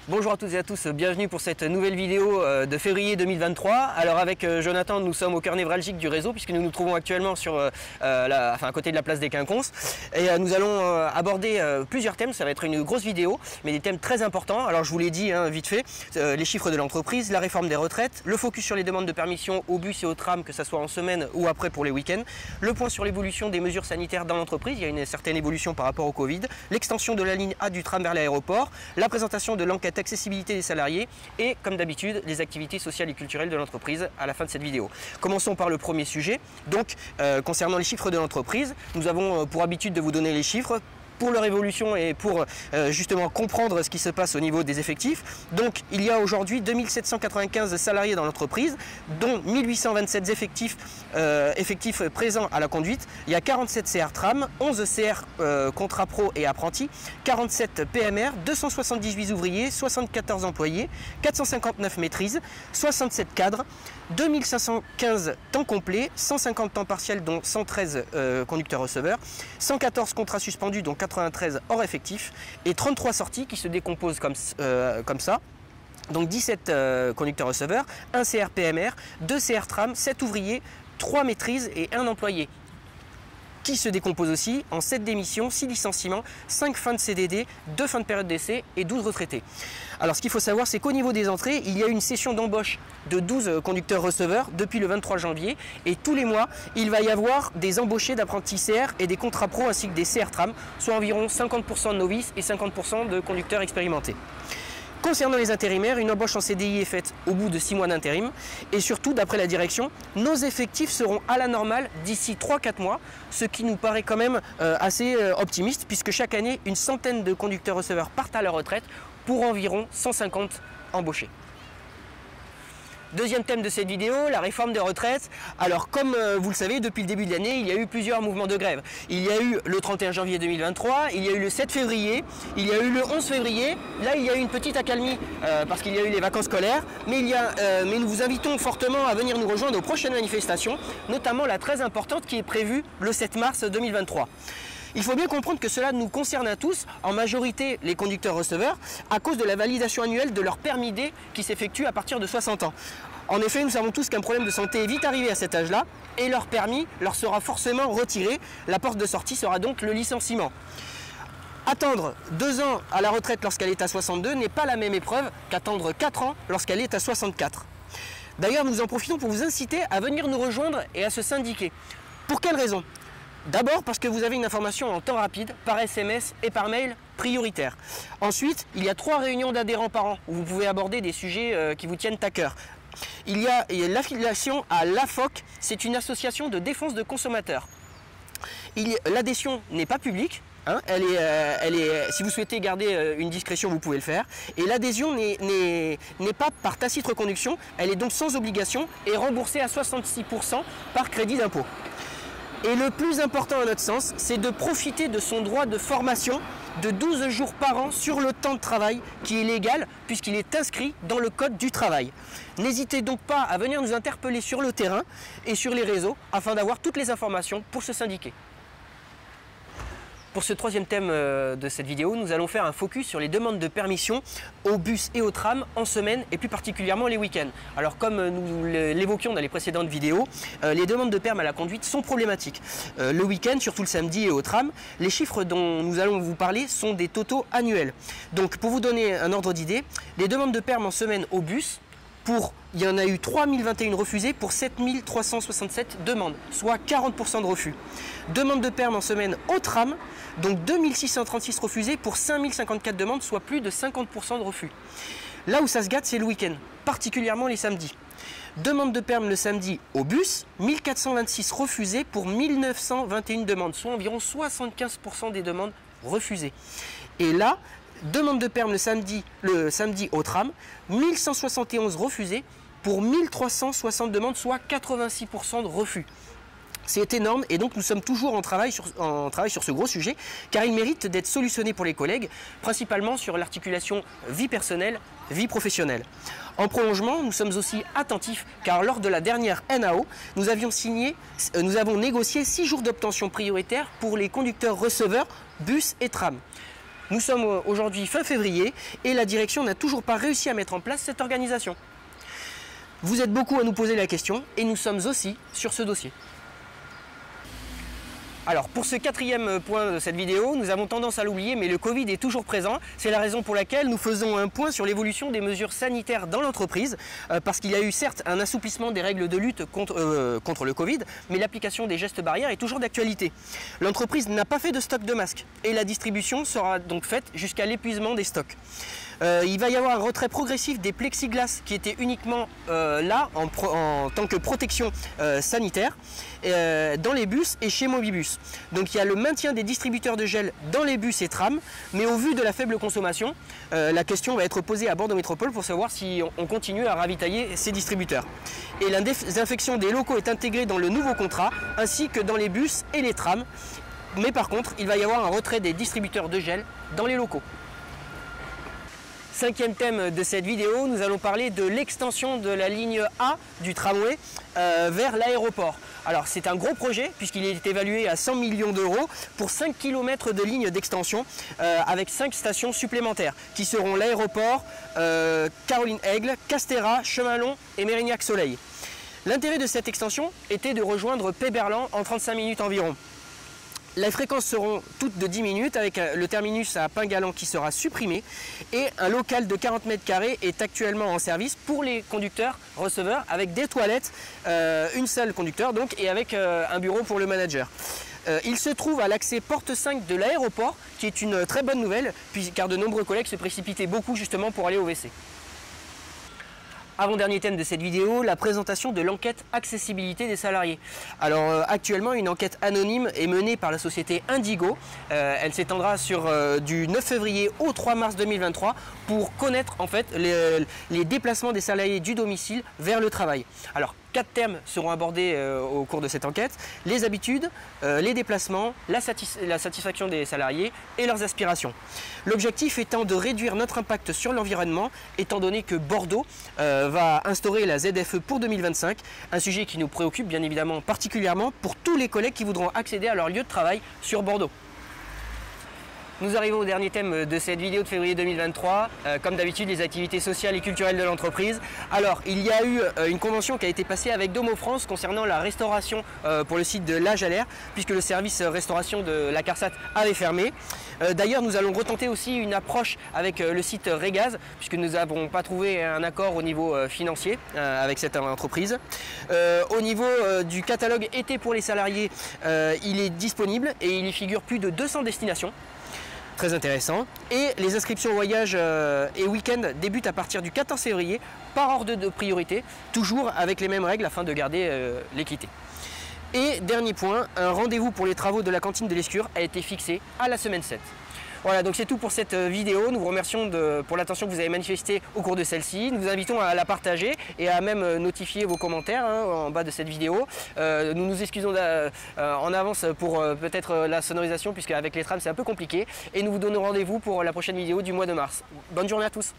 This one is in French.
Bonjour à toutes et à tous, bienvenue pour cette nouvelle vidéo de février 2023. Alors avec Jonathan, nous sommes au cœur névralgique du réseau puisque nous nous trouvons actuellement sur, à côté de la place des Quinconces. Et nous allons aborder plusieurs thèmes, ça va être une grosse vidéo, mais des thèmes très importants. Alors je vous l'ai dit vite fait, les chiffres de l'entreprise, la réforme des retraites, le focus sur les demandes de permission au bus et au tram, que ce soit en semaine ou après pour les week-ends, le point sur l'évolution des mesures sanitaires dans l'entreprise, il y a une certaine évolution par rapport au Covid, l'extension de la ligne A du tram vers l'aéroport, la présentation de l'enquête accessibilité des salariés et, comme d'habitude, les activités sociales et culturelles de l'entreprise à la fin de cette vidéo. Commençons par le premier sujet. Donc, concernant les chiffres de l'entreprise, nous avons pour habitude de vous donner les chiffres pour leur évolution et pour justement comprendre ce qui se passe au niveau des effectifs. Donc il y a aujourd'hui 2795 salariés dans l'entreprise, dont 1827 effectifs présents à la conduite. Il y a 47 CR tram, 11 CR contrat pro et apprentis, 47 PMR, 278 ouvriers, 74 employés, 459 maîtrises, 67 cadres, 2515 temps complet, 150 temps partiels dont 113 conducteurs-receveurs, 114 contrats suspendus dont 93 hors effectif et 33 sorties qui se décomposent comme ça. Donc 17 conducteurs-receveurs, 1 CR PMR, 2 CR tram, 7 ouvriers, 3 maîtrises et 1 employé, qui se décompose aussi en 7 démissions, 6 licenciements, 5 fins de CDD, 2 fins de période d'essai et 12 retraités. Alors ce qu'il faut savoir, c'est qu'au niveau des entrées, il y a une session d'embauche de 12 conducteurs-receveurs depuis le 23 janvier et tous les mois, il va y avoir des embauchés d'apprentis CR et des contrats pro ainsi que des CR tram, soit environ 50% de novices et 50% de conducteurs expérimentés. Concernant les intérimaires, une embauche en CDI est faite au bout de 6 mois d'intérim et surtout, d'après la direction, nos effectifs seront à la normale d'ici 3-4 mois, ce qui nous paraît quand même assez optimiste puisque chaque année, une centaine de conducteurs-receveurs partent à la retraite pour environ 150 embauchés. Deuxième thème de cette vidéo, la réforme des retraites. Alors comme vous le savez, depuis le début de l'année, il y a eu plusieurs mouvements de grève. Il y a eu le 31 janvier 2023, il y a eu le 7 février, il y a eu le 11 février. Là, il y a eu une petite accalmie parce qu'il y a eu les vacances scolaires. Mais nous vous invitons fortement à venir nous rejoindre aux prochaines manifestations, notamment la très importante qui est prévue le 7 mars 2023. Il faut bien comprendre que cela nous concerne à tous, en majorité les conducteurs-receveurs, à cause de la validation annuelle de leur permis D qui s'effectue à partir de 60 ans. En effet, nous savons tous qu'un problème de santé est vite arrivé à cet âge-là et leur permis leur sera forcément retiré. La porte de sortie sera donc le licenciement. Attendre 2 ans à la retraite lorsqu'elle est à 62 n'est pas la même épreuve qu'attendre 4 ans lorsqu'elle est à 64. D'ailleurs, nous en profitons pour vous inciter à venir nous rejoindre et à se syndiquer. Pour quelle raison ? D'abord parce que vous avez une information en temps rapide, par SMS et par mail prioritaire. Ensuite, il y a 3 réunions d'adhérents par an où vous pouvez aborder des sujets qui vous tiennent à cœur. Il y a l'affiliation à l'AFOC, c'est une association de défense de consommateurs. L'adhésion n'est pas publique. Si vous souhaitez garder une discrétion, vous pouvez le faire. Et l'adhésion n'est pas par tacite reconduction, elle est donc sans obligation et remboursée à 66% par crédit d'impôt. Et le plus important à notre sens, c'est de profiter de son droit de formation de 12 jours par an sur le temps de travail qui est légal puisqu'il est inscrit dans le code du travail. N'hésitez donc pas à venir nous interpeller sur le terrain et sur les réseaux afin d'avoir toutes les informations pour se syndiquer. Pour ce troisième thème de cette vidéo, nous allons faire un focus sur les demandes de permission au bus et au tram en semaine et plus particulièrement les week-ends. Alors comme nous l'évoquions dans les précédentes vidéos, les demandes de permis à la conduite sont problématiques. Le week-end, surtout le samedi et au tram, les chiffres dont nous allons vous parler sont des totaux annuels. Donc pour vous donner un ordre d'idée, les demandes de permis en semaine au bus, il y en a eu 3021 refusées pour 7367 demandes, soit 40% de refus. Demandes de permis en semaine au tram, donc 2636 refusées pour 5054 demandes, soit plus de 50% de refus. Là où ça se gâte, c'est le week-end, particulièrement les samedis. Demande de permis le samedi au bus, 1426 refusées pour 1921 demandes, soit environ 75% des demandes refusées. Et là, demande de permis le samedi au tram, 1171 refusées pour 1360 demandes, soit 86% de refus. C'est énorme et donc nous sommes toujours en travail sur ce gros sujet car il mérite d'être solutionné pour les collègues, principalement sur l'articulation vie personnelle, vie professionnelle. En prolongement, nous sommes aussi attentifs car lors de la dernière NAO, nous avons négocié 6 jours d'obtention prioritaire pour les conducteurs receveurs, bus et tram. Nous sommes aujourd'hui fin février et la direction n'a toujours pas réussi à mettre en place cette organisation. Vous êtes beaucoup à nous poser la question et nous sommes aussi sur ce dossier. Alors pour ce 4e point de cette vidéo, nous avons tendance à l'oublier mais le Covid est toujours présent. C'est la raison pour laquelle nous faisons un point sur l'évolution des mesures sanitaires dans l'entreprise parce qu'il y a eu certes un assouplissement des règles de lutte contre le Covid, mais l'application des gestes barrières est toujours d'actualité. L'entreprise n'a pas fait de stock de masques et la distribution sera donc faite jusqu'à l'épuisement des stocks. Il va y avoir un retrait progressif des plexiglas qui étaient uniquement là en tant que protection sanitaire dans les bus et chez Mobibus. Donc il y a le maintien des distributeurs de gel dans les bus et trams, mais au vu de la faible consommation, la question va être posée à Bordeaux Métropole pour savoir si on continue à ravitailler ces distributeurs. Et la désinfection des locaux est intégrée dans le nouveau contrat, ainsi que dans les bus et les trams. Mais par contre, il va y avoir un retrait des distributeurs de gel dans les locaux. 5e thème de cette vidéo, nous allons parler de l'extension de la ligne A du tramway vers l'aéroport. Alors c'est un gros projet puisqu'il est évalué à 100 millions d'euros pour 5 km de ligne d'extension avec 5 stations supplémentaires qui seront l'aéroport, Caroline-Aigle, Castéra, Chemin-Long et Mérignac-Soleil. L'intérêt de cette extension était de rejoindre Péberlan en 35 minutes environ. Les fréquences seront toutes de 10 minutes avec le terminus à Pingalan qui sera supprimé et un local de 40 mètres carrés est actuellement en service pour les conducteurs receveurs avec des toilettes, une salle conducteur donc et avec un bureau pour le manager. Il se trouve à l'accès porte 5 de l'aéroport qui est une très bonne nouvelle car de nombreux collègues se précipitaient beaucoup justement pour aller au WC. Avant-dernier thème de cette vidéo, la présentation de l'enquête accessibilité des salariés. Alors actuellement, une enquête anonyme est menée par la société Indigo. Elle s'étendra sur du 9 février au 3 mars 2023 pour connaître en fait les déplacements des salariés du domicile vers le travail. Alors 4 thèmes seront abordés au cours de cette enquête: les habitudes, les déplacements, la satisfaction des salariés et leurs aspirations. L'objectif étant de réduire notre impact sur l'environnement, étant donné que Bordeaux va instaurer la ZFE pour 2025, un sujet qui nous préoccupe bien évidemment particulièrement pour tous les collègues qui voudront accéder à leur lieu de travail sur Bordeaux. Nous arrivons au dernier thème de cette vidéo de février 2023, comme d'habitude les activités sociales et culturelles de l'entreprise. Alors il y a eu une convention qui a été passée avec Domo France concernant la restauration pour le site de La Jalère, puisque le service restauration de la CARSAT avait fermé. D'ailleurs nous allons retenter aussi une approche avec le site Régaz, puisque nous n'avons pas trouvé un accord au niveau financier avec cette entreprise. Au niveau du catalogue été pour les salariés, il est disponible et il y figure plus de 200 destinations. Très intéressant. Et les inscriptions voyage et week-end débutent à partir du 14 février par ordre de priorité, toujours avec les mêmes règles afin de garder l'équité. Et dernier point, un rendez-vous pour les travaux de la cantine de l'Escure a été fixé à la semaine 7. Voilà, donc c'est tout pour cette vidéo. Nous vous remercions pour l'attention que vous avez manifestée au cours de celle-ci. Nous vous invitons à la partager et à même notifier vos commentaires en bas de cette vidéo. Nous nous excusons en avance pour peut-être la sonorisation, puisque avec les trams c'est un peu compliqué. Et nous vous donnons rendez-vous pour la prochaine vidéo du mois de mars. Bonne journée à tous.